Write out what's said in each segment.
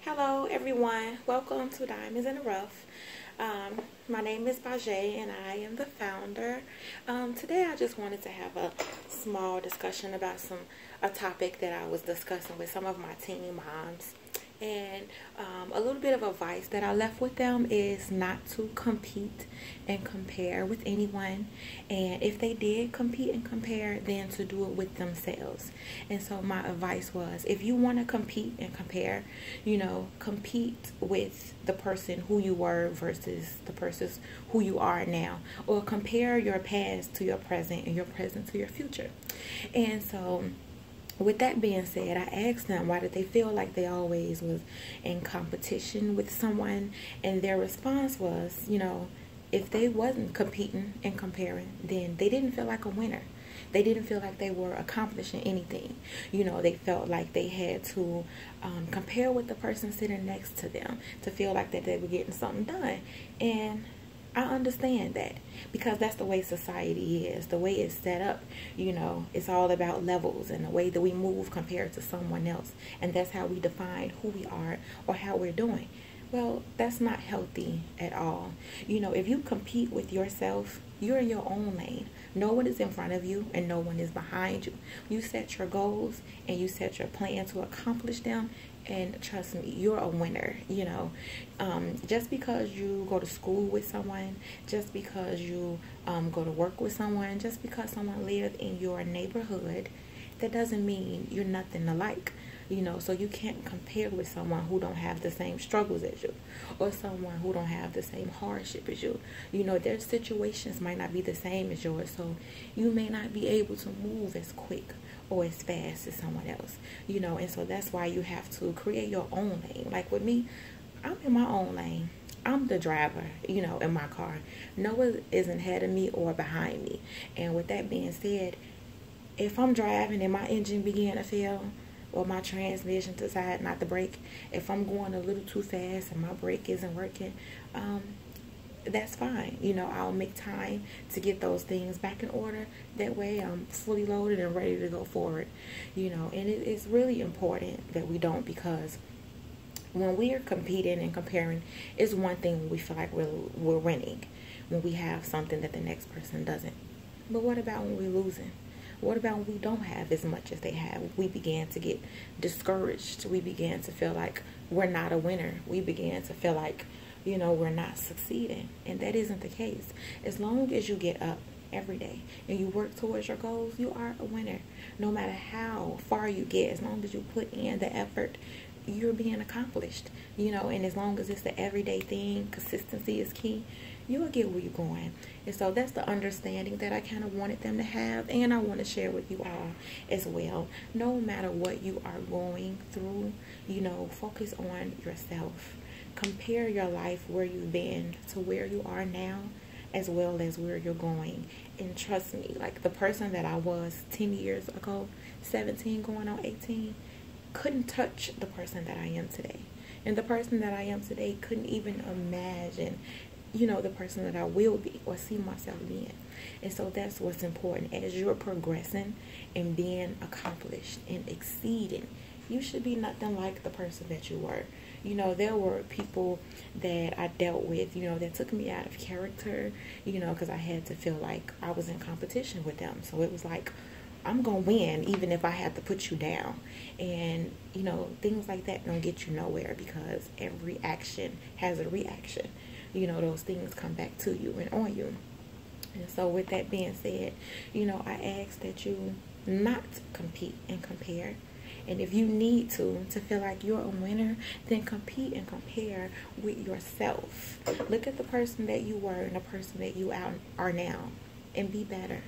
Hello everyone, welcome to Diamonds in the Rough. My name is Bajay and I am the founder. Today I just wanted to have a small discussion about a topic that I was discussing with some of my teen moms. And a little bit of advice that I left with them is not to compete and compare with anyone. And if they did compete and compare, then to do it with themselves. And so my advice was, if you want to compete and compare, compete with the person who you were versus the person who you are now. Or compare your past to your present and your present to your future. And so with that being said, I asked them why did they feel like they always was in competition with someone, and their response was, if they wasn't competing and comparing, then they didn't feel like a winner. They didn't feel like they were accomplishing anything. They felt like they had to compare with the person sitting next to them to feel like that they were getting something done. And I understand that, because that's the way society is, the way it's set up. It's all about levels and the way that we move compared to someone else, and that's how we define who we are or how we're doing. Well, that's not healthy at all. If you compete with yourself, you're in your own lane. No one is in front of you and no one is behind you. You set your goals and you set your plan to accomplish them, and trust me, you're a winner. Just because you go to school with someone, just because you go to work with someone, just because someone lives in your neighborhood, that doesn't mean you're nothing alike. So you can't compare with someone who don't have the same struggles as you, or someone who don't have the same hardship as you. Their situations might not be the same as yours, so you may not be able to move as quick or as fast as someone else. And so that's why you have to create your own lane. Like with me, I'm in my own lane. I'm the driver, in my car. No one isn't ahead of me or behind me. And with that being said, if I'm driving and my engine begin to fail, or my transmission decide not to brake, if I'm going a little too fast and my brake isn't working, that's fine. I'll make time to get those things back in order. That way I'm fully loaded and ready to go forward. And it's really important that we don't, because when we are competing and comparing, it's one thing when we feel like we're winning, when we have something that the next person doesn't. But what about when we're losing? What about when we don't have as much as they have? We began to get discouraged. We began to feel like we're not a winner. We began to feel like, we're not succeeding. And that isn't the case. As long as you get up every day and you work towards your goals, you are a winner. No matter how far you get, as long as you put in the effort, you're being accomplished. And as long as it's the everyday thing, consistency is key, you will get where you're going. And so that's the understanding that I kind of wanted them to have, and I want to share with you all as well. No matter what you are going through, focus on yourself. Compare your life, where you've been, to where you are now, as well as where you're going. And trust me, like the person that I was 10 years ago, 17 going on 18, couldn't touch the person that I am today. And the person that I am today couldn't even imagine the person that I will be or see myself being. And so that's what's important. As you're progressing and being accomplished and exceeding, you should be nothing like the person that you were. There were people that I dealt with, that took me out of character, because I had to feel like I was in competition with them. So it was like, I'm going to win even if I have to put you down. And, things like that don't get you nowhere, because every action has a reaction. Those things come back to you and on you. And so with that being said, I ask that you not compete and compare. And if you need to feel like you're a winner, then compete and compare with yourself. Look at the person that you were and the person that you are now, and be better.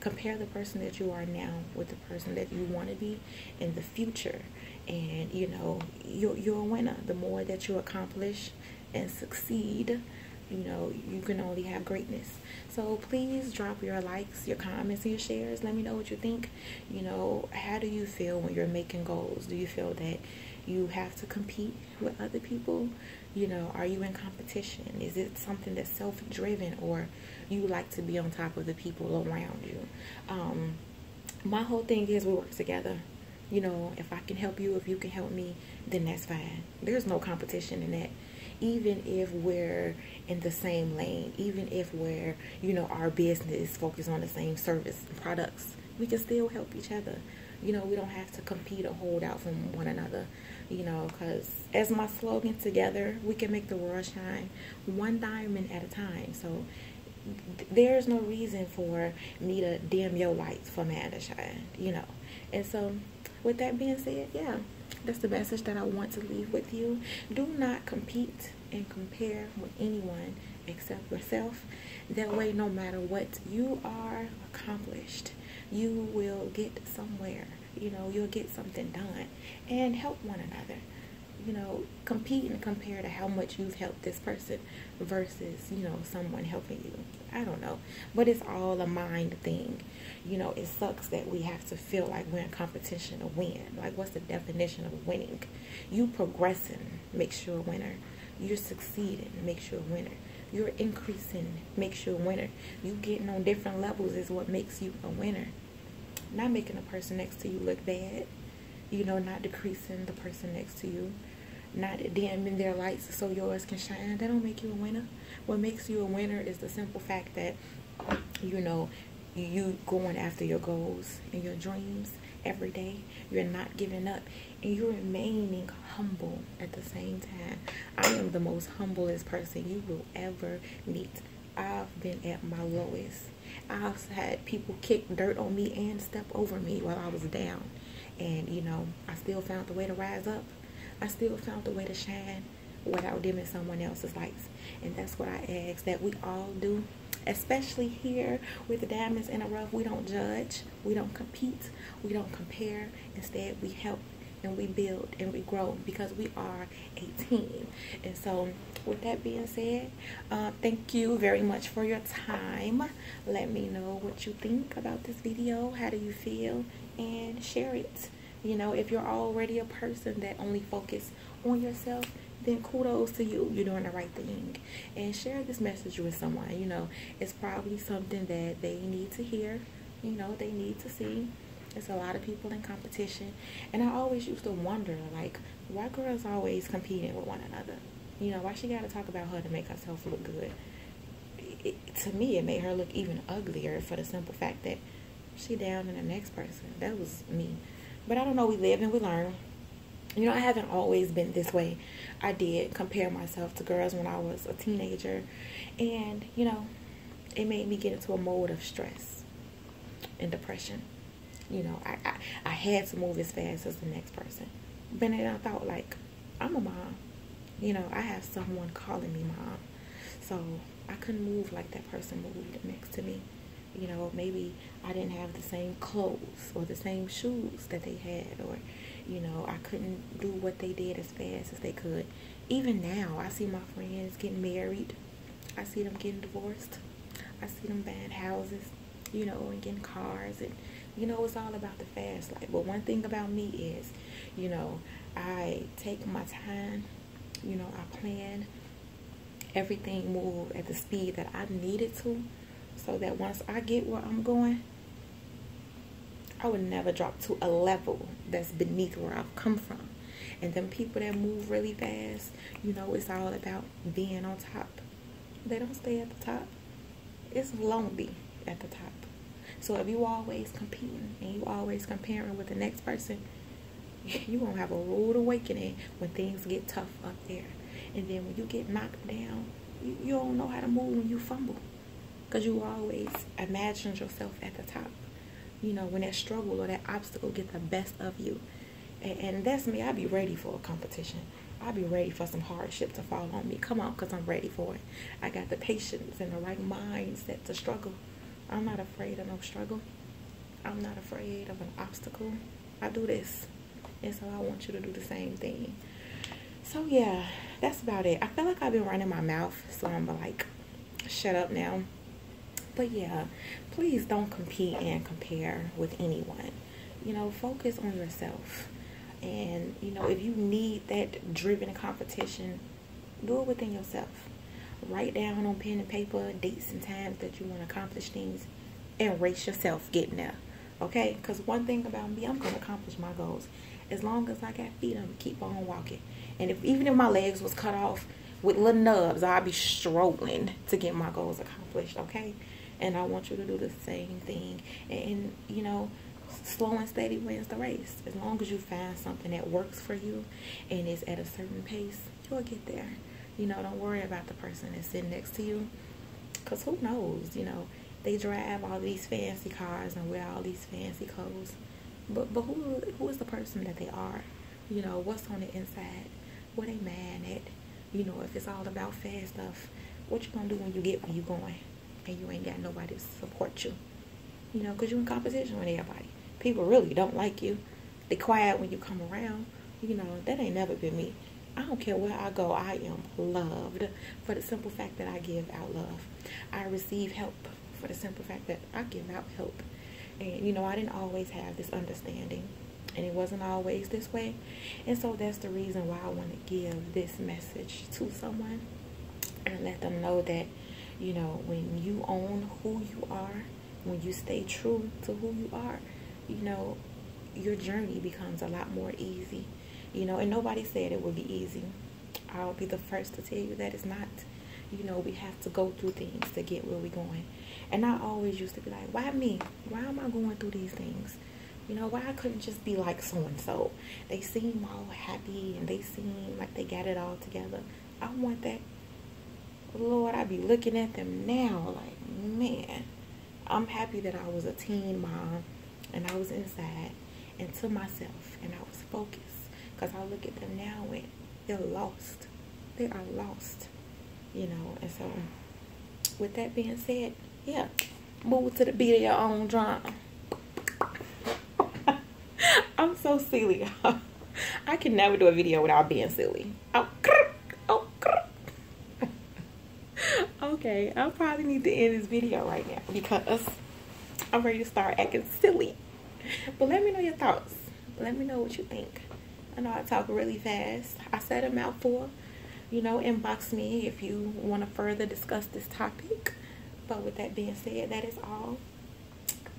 Compare the person that you are now with the person that you want to be in the future. And, you're a winner. The more that you accomplish and succeed, you can only have greatness. So please drop your likes, your comments, and your shares. Let me know what you think. How do you feel when you're making goals? Do you feel that you have to compete with other people? Are you in competition? Is it something that's self-driven, or you like to be on top of the people around you? My whole thing is we work together. You know, if I can help you, if you can help me, then that's fine. There's no competition in that. Even if we're in the same lane, even if we're, you know, our business focused on the same service and products, we can still help each other. You know, we don't have to compete or hold out from one another, you know, because as my slogan, together we can make the world shine, one diamond at a time. So there's no reason for me to dim your lights for man to shine, you know. And so with that being said, yeah, that's the message that I want to leave with you. Do not compete and compare with anyone except yourself. That way, no matter what you are accomplished, you will get somewhere. You know, you'll get something done and help one another. You know, compete and compare to how much you've helped this person versus, you know, someone helping you. I don't know, but it's all a mind thing. You know, it sucks that we have to feel like we're in competition to win. Like, what's the definition of winning? You progressing makes you a winner. You're succeeding makes you a winner. You're increasing makes you a winner. You getting on different levels is what makes you a winner. Not making the person next to you look bad. You know, not decreasing the person next to you. Not dimming their lights so yours can shine. That don't make you a winner. What makes you a winner is the simple fact that, you know, you going after your goals and your dreams every day. You're not giving up, and you're remaining humble at the same time. I am the most humblest person you will ever meet. I've been at my lowest. I've had people kick dirt on me and step over me while I was down. And, you know, I still found the way to rise up. I still found the way to shine without dimming someone else's lights. And that's what I ask that we all do. Especially here with the Diamonds in the Rough, we don't judge, we don't compete, we don't compare. Instead, we help and we build and we grow because we are a team. And so with that being said, thank you very much for your time. Let me know what you think about this video. How do you feel? And share it. You know, if you're already a person that only focus on yourself, then kudos to you. You're doing the right thing. And share this message with someone. You know, it's probably something that they need to hear. You know, they need to see. There's a lot of people in competition. And I always used to wonder, like, why girls always competing with one another? You know, why she got to talk about her to make herself look good? To me, it made her look even uglier for the simple fact that she down in the next person. That was me. But I don't know, we live and we learn. You know, I haven't always been this way. I did compare myself to girls when I was a teenager. And, you know, it made me get into a mode of stress and depression. You know, I had to move as fast as the next person. But then I thought, like, I'm a mom. You know, I have someone calling me mom. So I couldn't move like that person moved next to me. You know, maybe I didn't have the same clothes or the same shoes that they had, or, you know, I couldn't do what they did as fast as they could. Even now, I see my friends getting married. I see them getting divorced. I see them buying houses, you know, and getting cars. And, you know, it's all about the fast life. But one thing about me is, you know, I take my time. You know, I plan. Everything move at the speed that I need it to. So that once I get where I'm going, I would never drop to a level that's beneath where I've come from. And them people that move really fast, you know, it's all about being on top. They don't stay at the top. It's lonely at the top. So if you always competing and you always comparing with the next person, you won't have a rude awakening when things get tough up there. And then when you get knocked down, you don't know how to move when you fumble. Because you always imagine yourself at the top. You know, when that struggle or that obstacle get the best of you. And that's me. I'll be ready for a competition. I'll be ready for some hardship to fall on me. Come on, because I'm ready for it. I got the patience and the right mindset to struggle. I'm not afraid of no struggle. I'm not afraid of an obstacle. I do this. And so I want you to do the same thing. So, yeah, that's about it. I feel like I've been running my mouth. So I'm like, shut up now. But yeah, please don't compete and compare with anyone. You know, focus on yourself. And, you know, if you need that driven competition, do it within yourself. Write down on pen and paper dates and times that you want to accomplish things and race yourself getting there. Okay? Because one thing about me, I'm going to accomplish my goals. As long as I got feet, I'm going to keep on walking. And even if my legs was cut off with little nubs, I'd be strolling to get my goals accomplished, okay? And I want you to do the same thing. And you know, slow and steady wins the race. As long as you find something that works for you and is at a certain pace, you'll get there. You know, don't worry about the person that's sitting next to you. Because who knows, you know, they drive all these fancy cars and wear all these fancy clothes. But who is the person that they are? You know, what's on the inside? What they mad at? You know, if it's all about fast stuff, what you gonna do when you get where you going and you ain't got nobody to support you? You know, because you're in competition with everybody. People really don't like you. They quiet when you come around. You know, that ain't never been me. I don't care where I go. I am loved for the simple fact that I give out love. I receive help for the simple fact that I give out help. And, you know, I didn't always have this understanding. And it wasn't always this way. And so that's the reason why I want to give this message to someone. And let them know that, you know, when you own who you are, when you stay true to who you are, you know, your journey becomes a lot more easy. You know, and nobody said it would be easy. I'll be the first to tell you that it's not. You know, we have to go through things to get where we're going. And I always used to be like, why me? Why am I going through these things? You know, why I couldn't just be like so-and-so? They seem all happy and they seem like they got it all together. I want that. Lord, I be looking at them now like, man, I'm happy that I was a teen mom and I was inside and to myself and I was focused. Because I look at them now and they're lost. They are lost. You know, and so with that being said, yeah, move to the beat of your own drum. I'm so silly. I can never do a video without being silly. Okay, I probably need to end this video right now because I'm ready to start acting silly. But let me know your thoughts. Let me know what you think. I know I talk really fast. I said a mouthful. You know, inbox me if you want to further discuss this topic. But with that being said, that is all.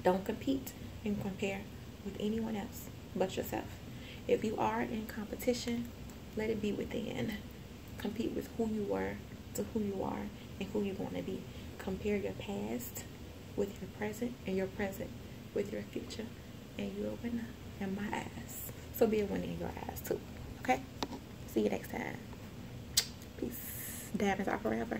Don't compete and compare with anyone else but yourself. If you are in competition, let it be within. Compete with who you were to who you are and who you want to be. Compare your past with your present and your present with your future. And you're a winner in my eyes. So be a winner in your eyes too. Okay? See you next time. Peace. Diamonds are forever.